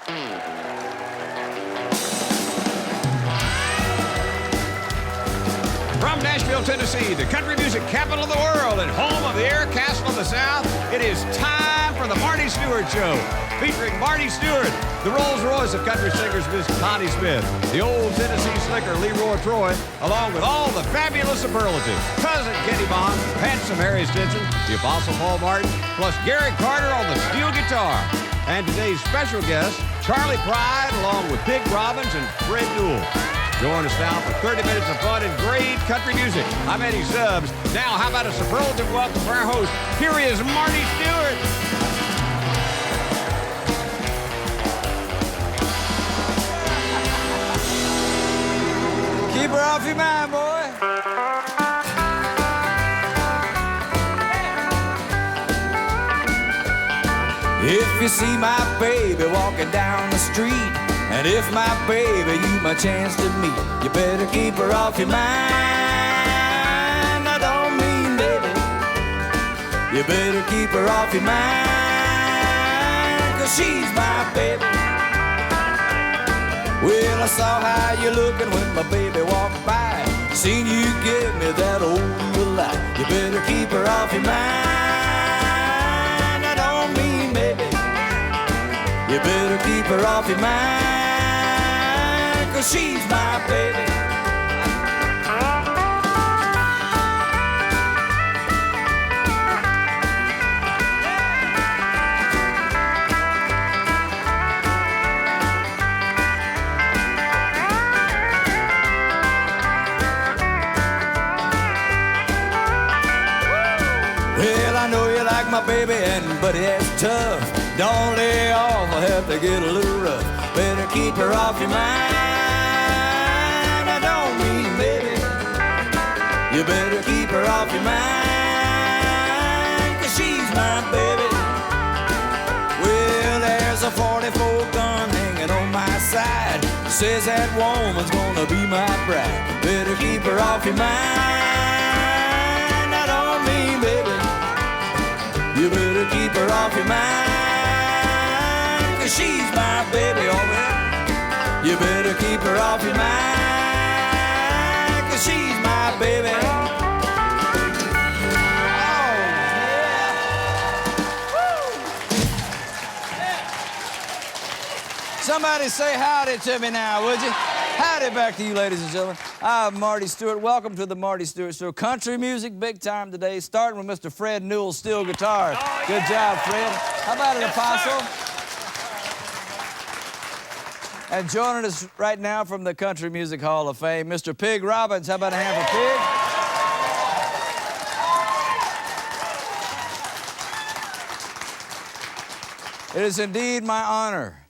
From Nashville, Tennessee, the country music capital of the world and home of the Air Castle of the South, it is time for the Marty Stewart Show, featuring Marty Stewart, the Rolls Royce of country singers, Miss Connie Smith, the old Tennessee slicker, Leroy Troy, along with all the fabulous superlatives, Cousin Kenny Bond, handsome Harry Stinson, the Apostle Paul Martin, plus Gary Carter on the steel guitar. And today's special guest, Charley Pride, along with Pig Robbins and Fred Newell. Join us now for 30 minutes of fun and great country music. I'm Eddie Stubbs. Now, how about a superlative welcome for our host? Here he is, Marty Stewart. Keep her off your mind, boy. If you see my baby walking down the street, and if my baby you my chance to meet, you better keep her off your mind. I don't mean baby. You better keep her off your mind, 'cause she's my baby. Well, I saw how you looking when my baby walked by. Seen you give me that old lie. You better keep her off your mind. I don't mean baby. You better keep her off your mind, 'cause she's my baby. Well, I know you like my baby, and buddy, that's tough. Don't lay off, I'll have to get a little rough. Better keep her off your mind. I don't mean baby. You better keep her off your mind, 'cause she's my baby. Well, there's a 44 gun hanging on my side. Says that woman's gonna be my bride. Better keep her off your mind. I don't mean baby. You better keep her off your mind, 'cause she's my baby, oh well. You better keep her off your mind, 'cause she's my baby. Oh, yeah. Woo. Yeah. Somebody say howdy to me now, would you? Howdy back to you, ladies and gentlemen. I'm Marty Stewart. Welcome to the Marty Stewart Show. Country music, big time today, starting with Mr. Fred Newell, steel guitar. Oh, good job, Fred. How about it, Apostle? And joining us right now from the Country Music Hall of Fame, Mr. Pig Robbins. How about a hand for Pig? It is indeed my honor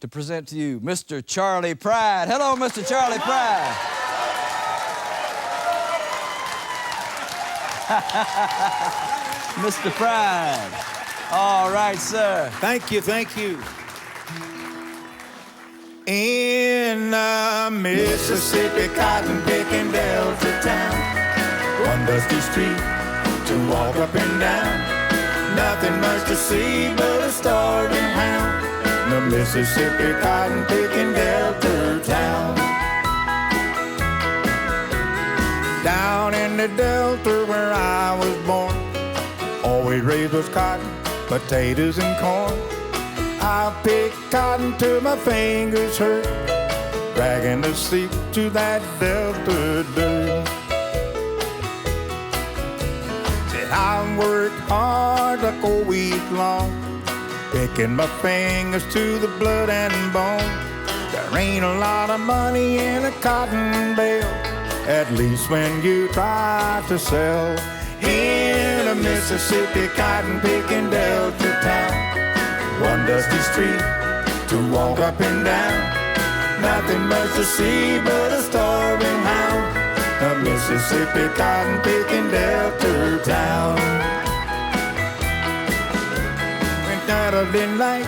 to present to you Mr. Charley Pride. Hello, Mr. Charley Pride. Mr. Pride. All right, sir. Thank you, thank you. In the Mississippi cotton-picking Delta town, one dusty street to walk up and down, nothing much to see but a starving hound. The Mississippi cotton-picking Delta town. Down in the Delta where I was born, all we raised was cotton, potatoes and corn. I picked cotton till my fingers hurt, dragging the seat to that Delta dirt. Said I worked hard like a week long, picking my fingers to the blood and bone. There ain't a lot of money in a cotton bale, at least when you try to sell. In a Mississippi cotton-picking Delta town, one dusty street to walk up and down, nothing much to see but a starving hound. A Mississippi cotton-picking Delta town. Saturday night,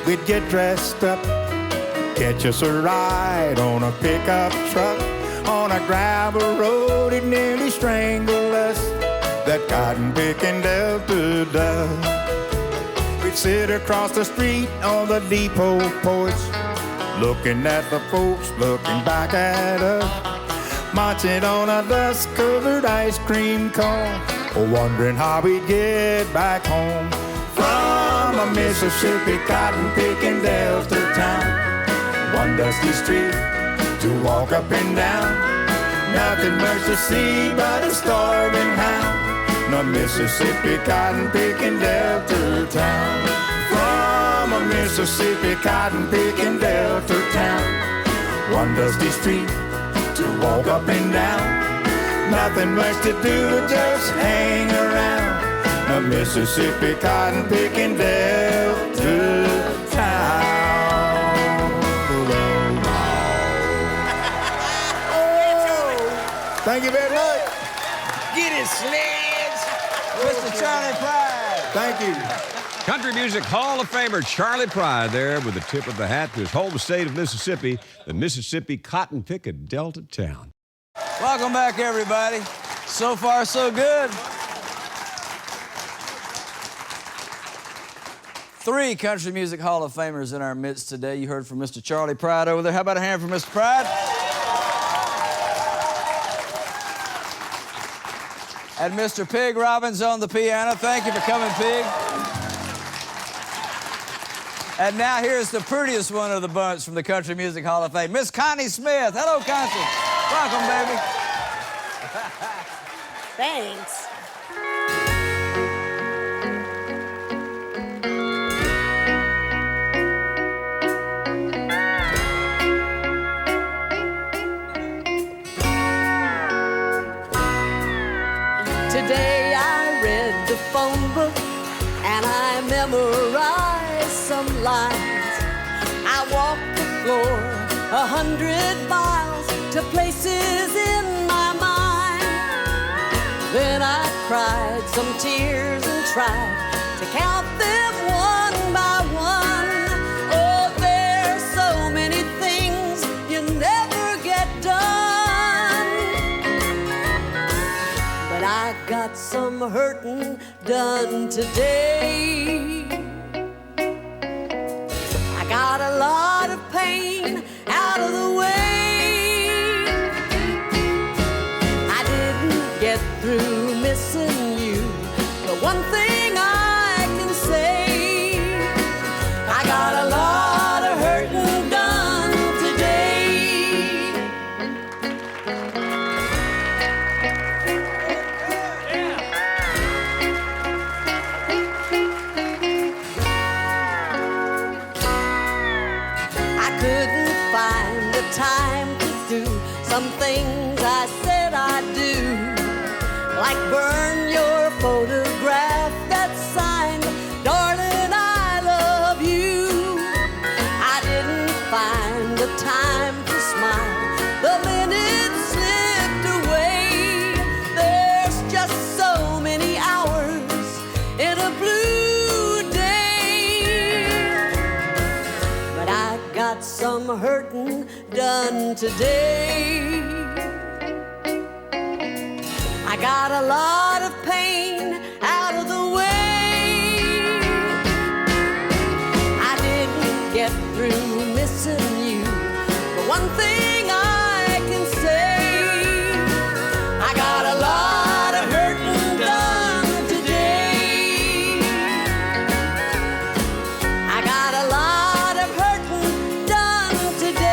we'd get dressed up, catch us a ride on a pickup truck. On a gravel road, it nearly strangled us, that cotton-picking Delta does. We'd sit across the street on the depot porch, looking at the folks looking back at us, munching on a dust-covered ice cream cone, wondering how we'd get back home from a Mississippi cotton-picking Delta town. One dusty street to walk up and down, nothing much to see but a starving hound. No Mississippi cotton-picking Delta town. From a Mississippi cotton-picking Delta town. One dusty street to walk up and down, nothing much to do but just hang around. No Mississippi cotton-picking Delta town. Thank you very much. Get it, Slids! Mr. Charley Pride. Thank you. Country Music Hall of Famer Charley Pride there with the tip of the hat to his home state of Mississippi, the Mississippi cotton-picking Delta town. Welcome back, everybody. So far, so good. 3 Country Music Hall of Famers in our midst today. You heard from Mr. Charley Pride over there. How about a hand for Mr. Pride? And Mr. Pig Robbins on the piano. Thank you for coming, Pig. And now here's the prettiest one of the bunch from the Country Music Hall of Fame, Miss Connie Smith. Hello, Country. Welcome, baby. Thanks. Today I read the phone book and I memorized some lines. I walked the floor 100 miles to places in my mind. Then I cried some tears and tried to count them one by one. Oh, there's so many things you never get done. But I got some hurting done today. I got a lot of pain out of the way. I didn't get through missing you, but one thing I can say, I got a lot of hurting done today. I couldn't find the time to do some things I said I'd do, like burn your photograph that's signed, darling, I love you. I didn't find the time to smile, the minutes slipped away. There's just so many hours in a blue day. But I got some hurting done today. I got a lot of pain out of the way. I didn't get through missing you, but one thing I can say, I got a lot of hurting done today. I got a lot of hurting done today.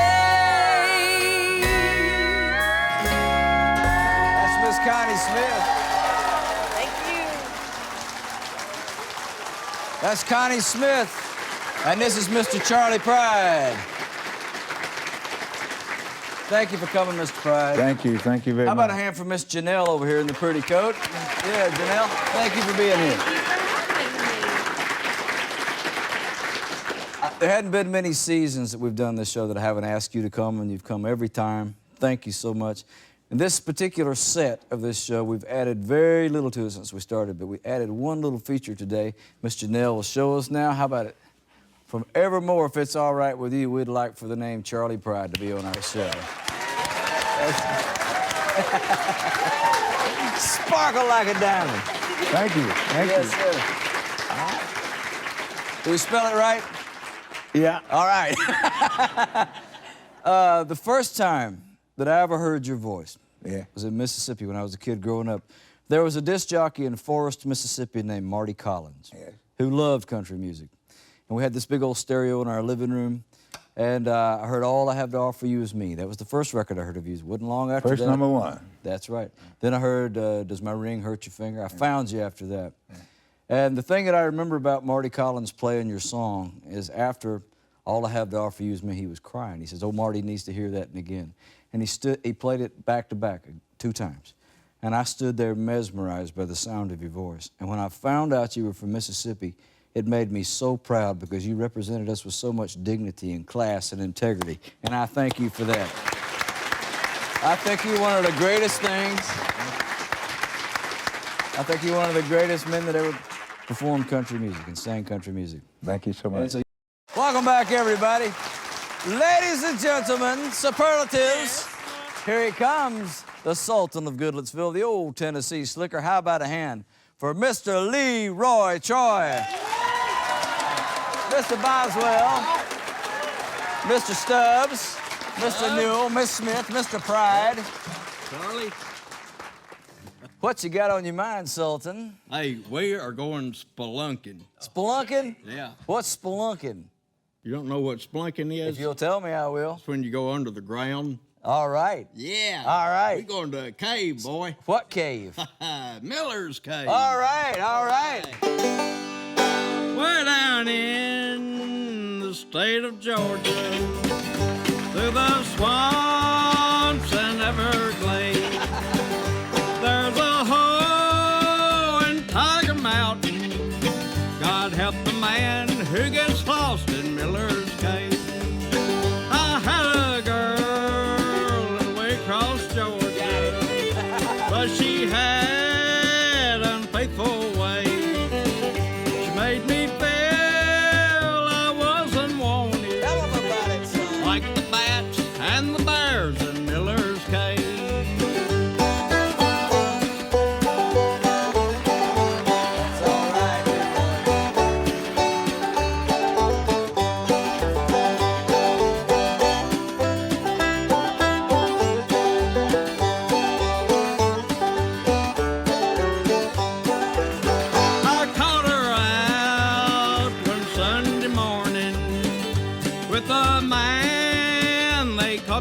That's Miss Connie Smith. Thank you. That's Connie Smith. And this is Mr. Charley Pride. Thank you for coming, Mr. Pride. Thank you very How much. about a hand for Miss Janelle over here in the pretty coat? Yeah, Janelle, thank you for being here. There hadn't been many seasons that we've done this show that I haven't asked you to come, and you've come every time. Thank you so much. In this particular set of this show, we've added very little to it since we started, but we added one little feature today. Miss Janelle will show us now. How about it? From evermore, if it's all right with you, we'd like for the name Charley Pride to be on our show. Sparkle like a diamond. Thank you. Thank Yes, you. sir. Do we spell it right? Yeah. All right. The first time that I ever heard your voice was in Mississippi when I was a kid growing up. There was a disc jockey in Forest, Mississippi named Marty Collins who loved country music. And we had this big old stereo in our living room, and I heard All I Have to Offer You Is Me. That was the first record I heard of you. It wasn't long after that. First number one. That's right. Then I heard Does My Ring Hurt Your Finger? I found you after that. And the thing that I remember about Marty Collins playing your song is after All I Have to Offer You Is Me, he was crying. He says, oh, Marty needs to hear that again. And he played it back to back 2 times. And I stood there mesmerized by the sound of your voice. And when I found out you were from Mississippi, it made me so proud because you represented us with so much dignity and class and integrity. And I thank you for that. I think you're one of the greatest things. I think you're one of the greatest men that ever performed country music and sang country music. Thank you so much. So, welcome back, everybody. Ladies and gentlemen, superlatives, here he comes, the Sultan of Goodlettsville, the old Tennessee slicker. How about a hand for Mr. Leroy Troy? Mr. Boswell, Mr. Stubbs, Mr. Newell, Miss Smith, Mr. Pride. Charlie? What you got on your mind, Sultan? Hey, we are going spelunking. Spelunking? Yeah. What's spelunking? You don't know what spelunking is? If you'll tell me, I will. It's when you go under the ground. All right. Yeah. All right. We're going to a cave, boy. What cave? Miller's Cave. All right, all right. We're down in the state of Georgia, through the swamps and Everglades. There's a hole in Tiger Mountain. God help the man who gets lost in Miller's Cave. I had a girl in Waycross, Georgia, but she had unfaithful ways. She made me feel I wasn't wanted. Tell them about it, son. Like the bats and the bears in Miller's Cave.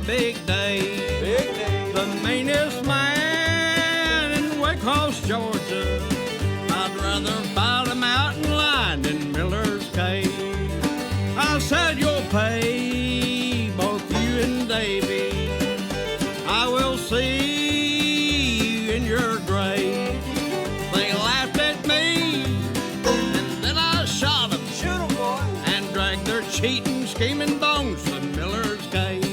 Big Dave, Big Dave, the meanest man in Waycross, Georgia. I'd rather fight him out in line in Miller's Cave. I said you'll pay, both you and Davy. I will see you in your grave. They laughed at me, and then I shot them. shoot 'em, boy. And dragged their cheating, scheming bones to Miller's Cave.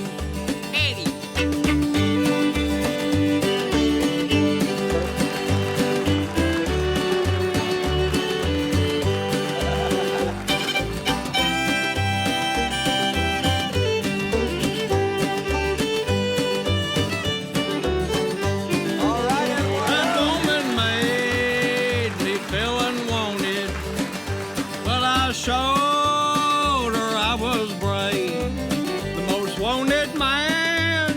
Showed her I was brave, the most wanted man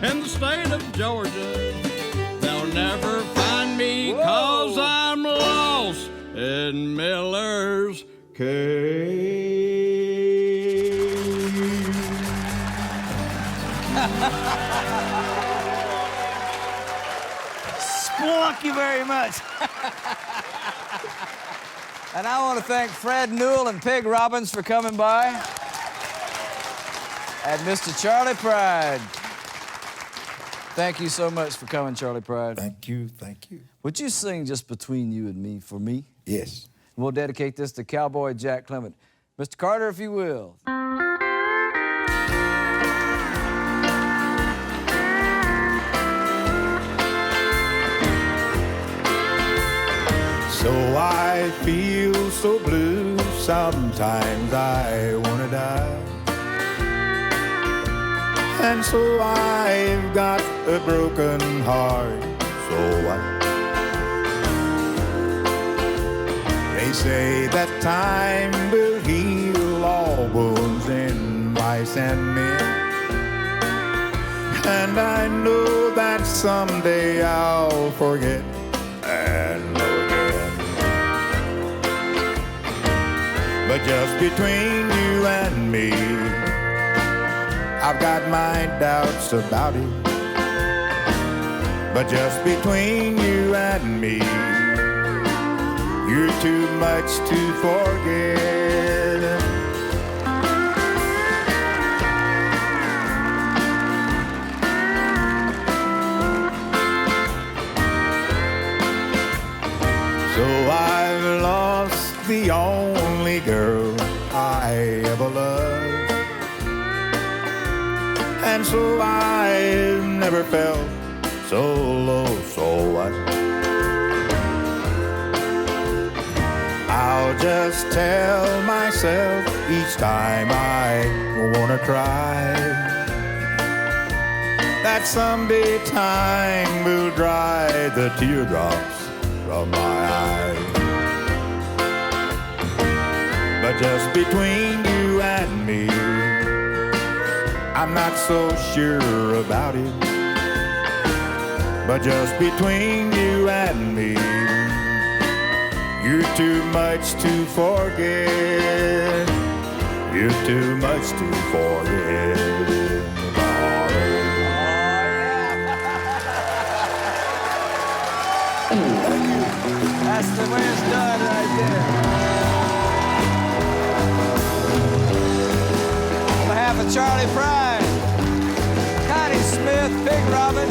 in the state of Georgia. They'll never find me 'cause I'm lost in Miller's Cave. Splunk you very much. And I want to thank Fred Newell and Peg Robbins for coming by. And Mr. Charley Pride. Thank you so much for coming, Charley Pride. Thank you, thank you. Would you sing just between you and me for me? Yes. We'll dedicate this to Cowboy Jack Clement. Mr. Carter, if you will. So I feel so blue, sometimes I wanna die. And so I've got a broken heart, so what? They say that time will heal mice and men. And I know that someday I'll forget and love again. But just between you and me, I've got my doubts about it. But just between you and me, you're too much to forget. So I've lost the only girl I ever loved, and so I've never felt so low, so what? I'll just tell myself each time I wanna cry that someday time will dry the teardrops from my eyes. But just between you and me, I'm not so sure about it. But just between you and me, you're too much to forget. You're too much to forget. That's the way it's done right there. On behalf of Charley Pride, Connie Smith, Big Robin,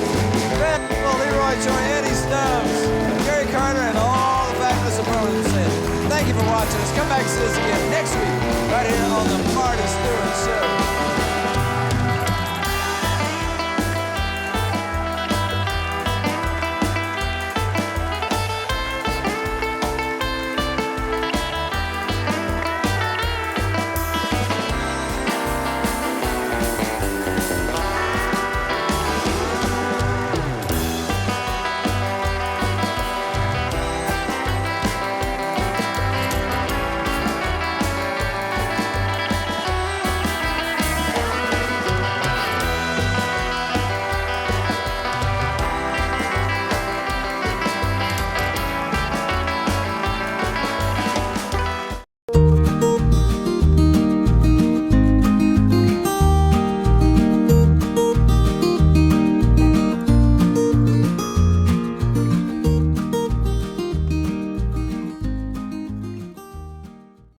Red Leroy Joy, Eddie Stubbs, Gary Carter, and all the fabulous Ameripolitan. Thank you for watching us. Come back and see us again next week, right here on the Marty Stewart